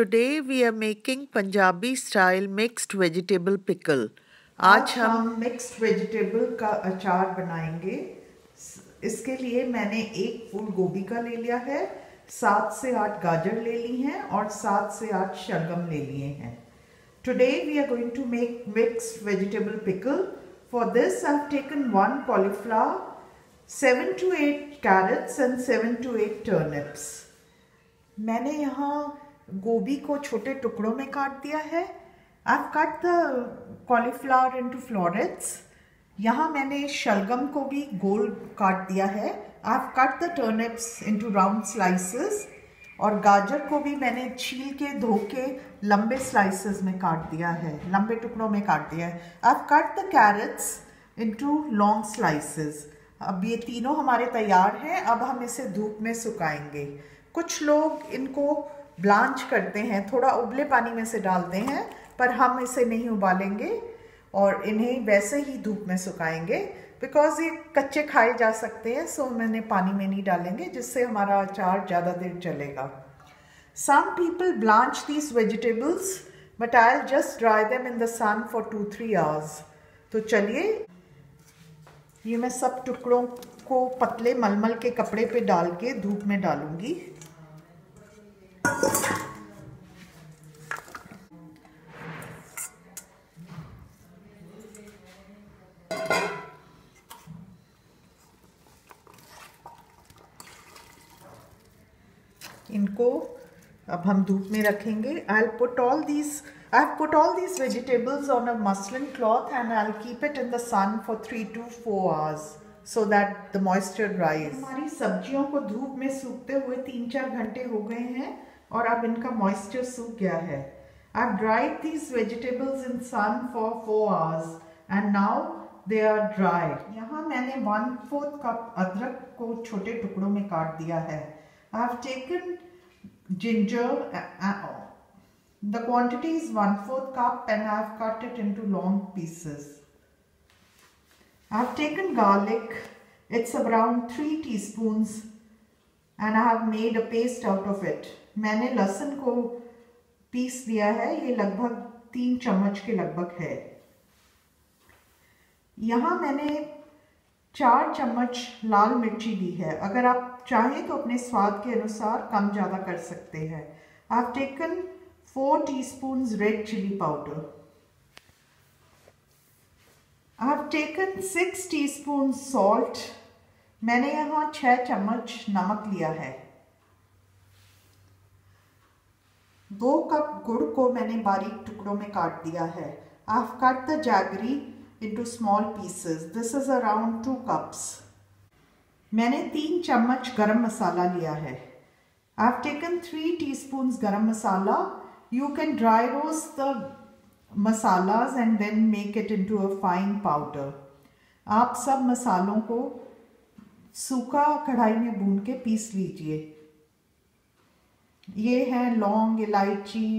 Today we are making Punjabi style mixed vegetable pickle. आज हम mixed vegetable का अचार बनाएंगे। इसके लिए मैंने एक फूल गोभी का ले लिया है, 7 से 8 गाजर ले ली हैं और 7 से 8 शलगम ले लिए हैं। Today we are going to make mixed vegetable pickle. For this I have taken 1 cauliflower, 7 to 8 carrots and 7 to 8 turnips. मैंने यहाँ गोभी को छोटे टुकड़ों में काट दिया है। I've cut the cauliflower into florets. यहाँ मैंने शलगम को भी गोल काट दिया है। I've cut the turnips into round slices और गाजर को भी मैंने छील के धो के लंबे स्लाइसेस में काट दिया है, लंबे टुकड़ों में काट दिया है। I've cut the carrots into long slices. अब ये तीनों हमारे तैयार हैं। अब हम इसे धूप में सुखाएंगे। कुछ लोग इनको ब्लांच करते हैं, थोड़ा उबले पानी में से डालते हैं, पर हम इसे नहीं उबालेंगे और इन्हें वैसे ही धूप में सुखाएंगे बिकॉज ये कच्चे खाए जा सकते हैं। सो मैंने पानी में नहीं डालेंगे, जिससे हमारा अचार ज़्यादा देर चलेगा। Some people blanch these vegetables, but I'll just dry them in the sun for 2-3 hours. तो चलिए, ये मैं सब टुकड़ों को पतले मलमल के कपड़े पे डाल के धूप में डालूंगी। इनको अब हम धूप में रखेंगे। I've put all these vegetables on a muslin cloth and I'll keep it in the sun for 3 to 4 hours so that the moisture dries. हमारी सब्जियों को धूप में सूखते हुए 3-4 घंटे हो गए हैं और अब इनका मॉइस्चर सूख गया है। I've dried these vegetables in sun for 4 hours and now they are dry. यहाँ मैंने 1/4 कप अदरक को छोटे टुकड़ों में काट दिया है। I've taken ginger, the quantity is 1/4 cup and I've cut it into long pieces. I've taken garlic, it's around 3 teaspoons and I have made a paste out of it. मैंने लहसुन को पीस दिया है, ये लगभग 3 चम्मच के लगभग है। यहाँ मैंने 4 चम्मच लाल मिर्ची दी है। अगर आप चाहें तो अपने स्वाद के अनुसार कम ज़्यादा कर सकते हैं। I've taken 4 teaspoons red chili powder. I've taken 6 teaspoons salt. मैंने यहाँ 6 चम्मच नमक लिया है। 2 कप गुड़ को मैंने बारीक टुकड़ों में काट दिया है। I've cut the jaggery into small pieces. This is around 2 cups. मैंने 3 चम्मच गरम मसाला लिया है। I've taken 3 teaspoons गरम मसाला. You can dry roast the masalas and then make it into a fine powder. आप सब मसालों को सूखा कढ़ाई में भून के पीस लीजिए। ये हैं लौंग, इलायची,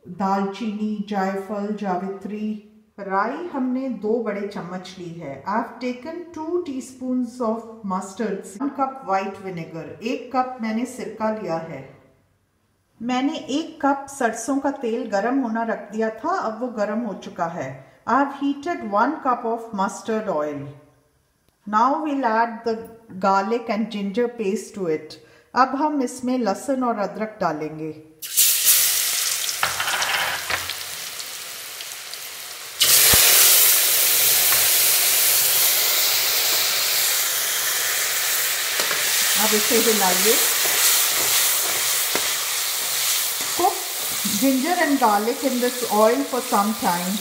दालचीनी, जायफल, जावित्री। राई हमने 2 बड़े चम्मच ली है। I've taken 2 teaspoons of mustard, 1 cup white vinegar, 1 cup मैंने सिरका लिया है। मैंने 1 कप सरसों का तेल गरम होना रख दिया था, अब वो गरम हो चुका है। I've heated 1 cup of mustard oil. Now we'll add the garlic and ginger paste to it. अब हम इसमें लहसुन और अदरक डालेंगे। अब इसे हिलाइए। Cook ginger and garlic in this oil for some time.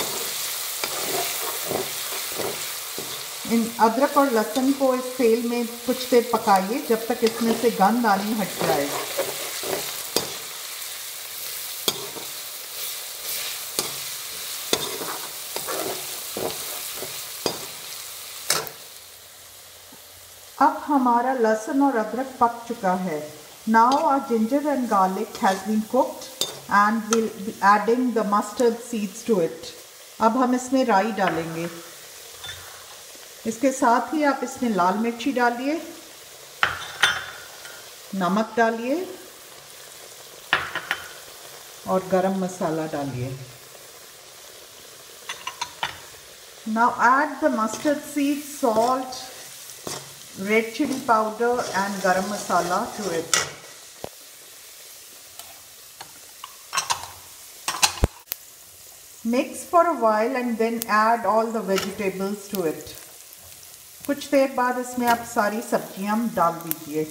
इन अदरक और लहसुन को इस तेल में कुछ देर पकाइए जब तक इसमें से गंध आनी हट जाए। अब हमारा लहसुन और अदरक पक चुका है। Now our ginger and garlic has been cooked and we'll be adding the mustard seeds to it. अब हम इसमें राई डालेंगे। इसके साथ ही आप इसमें लाल मिर्ची डालिए, नमक डालिए और गरम मसाला डालिए। Now add the mustard seed, salt, red chili powder and garam masala to it. Mix for a while and then add all the vegetables to it. कुछ देर बाद इसमें आप सारी सब्जियां डाल दीजिए।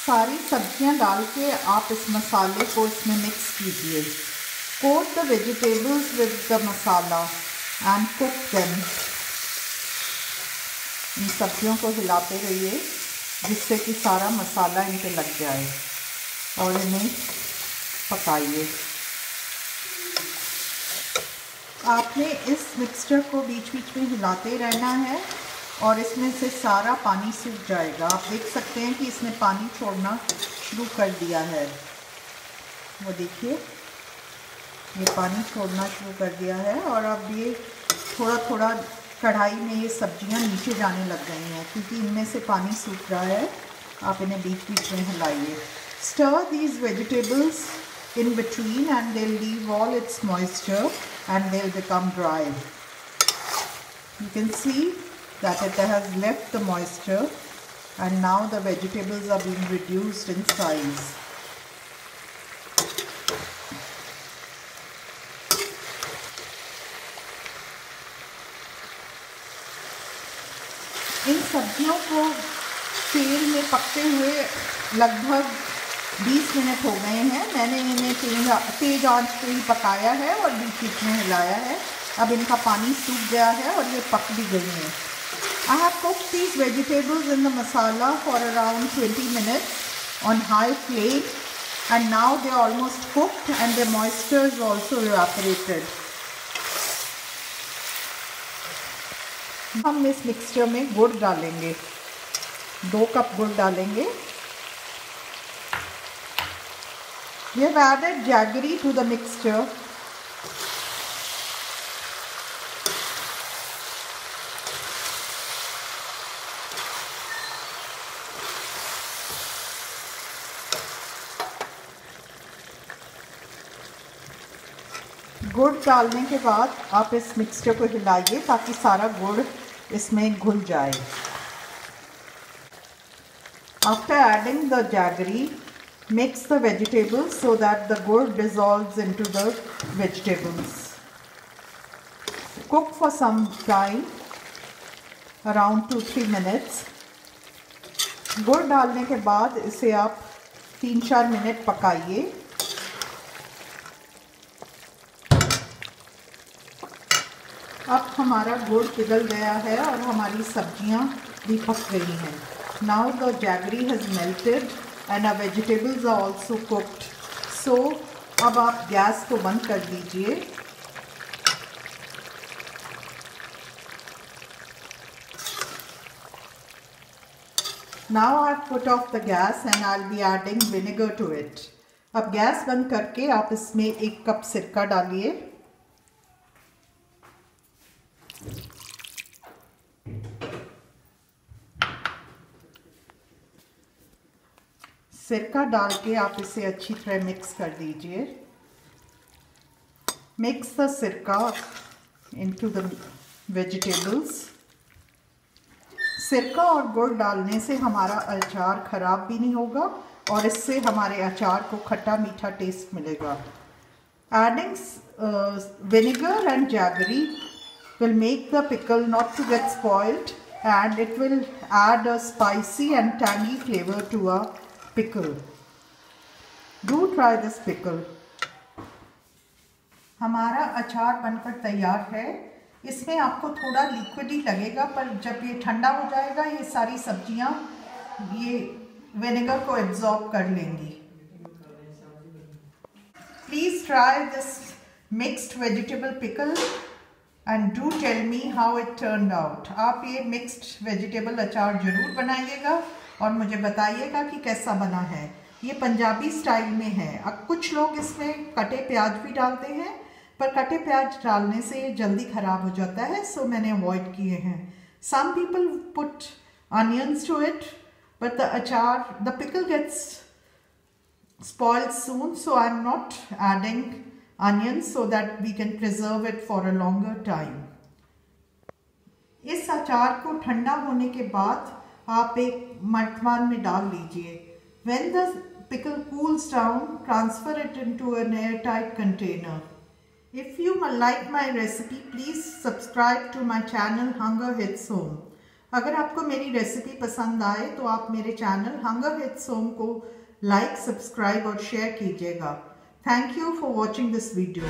सारी सब्जियां डाल के आप इस मसाले को इसमें मिक्स कीजिए। Coat the vegetables with the masala and cook them. इन सब्जियों को हिलाते रहिए जिससे कि सारा मसाला इन पे लग जाए और इन्हें पकाइए। आपने इस मिक्सचर को बीच बीच में हिलाते रहना है और इसमें से सारा पानी सूख जाएगा। आप देख सकते हैं कि इसने पानी छोड़ना शुरू कर दिया है। वो देखिए, ये पानी छोड़ना शुरू कर दिया है और अब ये थोड़ा थोड़ा कढ़ाई में ये सब्जियां नीचे जाने लग गई हैं क्योंकि इनमें से पानी सूख रहा है। आप इन्हें बीच बीच में हिलाइए। Stir these vegetables in between and they'll leave all its moisture and they'll become dry. You can see that it has left the moisture and now the vegetables are being reduced in size. इन सब्जियों को तेल में पकते हुए लगभग 20 minute हो गए हैं। मैंने इन्हें तेज आंच पे ही पकाया है और बीच बीच में हिलाया है। अब इनका पानी सूख गया है और ये पक भी गई हैं। I have cooked these vegetables in the masala for around 20 minutes on high flame and now they are almost cooked and their moisture is also evaporated. हम इस मिक्सचर में गुड़ डालेंगे। 2 कप गुड़ डालेंगे। We have added jaggery to the mixture. गुड़ डालने के बाद आप इस मिक्सचर को हिलाइए ताकि सारा गुड़ इसमें घुल जाए। After adding the jaggery, mix the vegetables so that the gur dissolves into the vegetables. Cook for some time, around 2-3 minutes. गुड़ डालने के बाद इसे आप 3-4 मिनट पकाइए। अब हमारा गुड़ पिघल गया है और हमारी सब्जियां भी पक गई हैं। Now the jaggery has melted and our vegetables are also cooked. So अब आप गैस को बंद कर दीजिए। Now I've put off the gas and I'll be adding vinegar to it. अब गैस बंद करके आप इसमें 1 कप सिरका डालिए। सिरका डाल के आप इसे अच्छी तरह मिक्स कर दीजिए। मिक्स द सिरका इनटू द वेजिटेबल्स। सिरका और गुड़ डालने से हमारा अचार ख़राब भी नहीं होगा और इससे हमारे अचार को खट्टा मीठा टेस्ट मिलेगा। Adding vinegar and jaggery will make the pickle not to get spoiled and it will add a spicy and tangy flavor to a pickle. Do try this pickle. हमारा अचार बनकर तैयार है। इसमें आपको थोड़ा लिक्विड ही लगेगा पर जब ये ठंडा हो जाएगा ये सारी सब्जियां ये विनेगर को एब्जॉर्ब कर लेंगी। Please try this mixed vegetable pickle and do tell me how it turned out. आप ये मिक्स्ड वेजिटेबल अचार ज़रूर बनाइएगा और मुझे बताइएगा कि कैसा बना है। ये पंजाबी स्टाइल में है। अब कुछ लोग इसमें कटे प्याज भी डालते हैं, पर कटे प्याज डालने से ये जल्दी ख़राब हो जाता है, सो मैंने अवॉइड किए हैं। Some people put onions to it, but the pickle gets spoiled soon, so I'm not adding onions so that we can preserve it for a longer time. इस अचार को ठंडा होने के बाद आप एक मर्तबान में डाल लीजिए। When the pickle cools down, transfer it into an airtight container. If you like my recipe, please subscribe to my channel Hunger Hits Home. अगर आपको मेरी रेसिपी पसंद आए तो आप मेरे चैनल हंगर हिट्स होम को लाइक, सब्सक्राइब और शेयर कीजिएगा। Thank you for watching this video.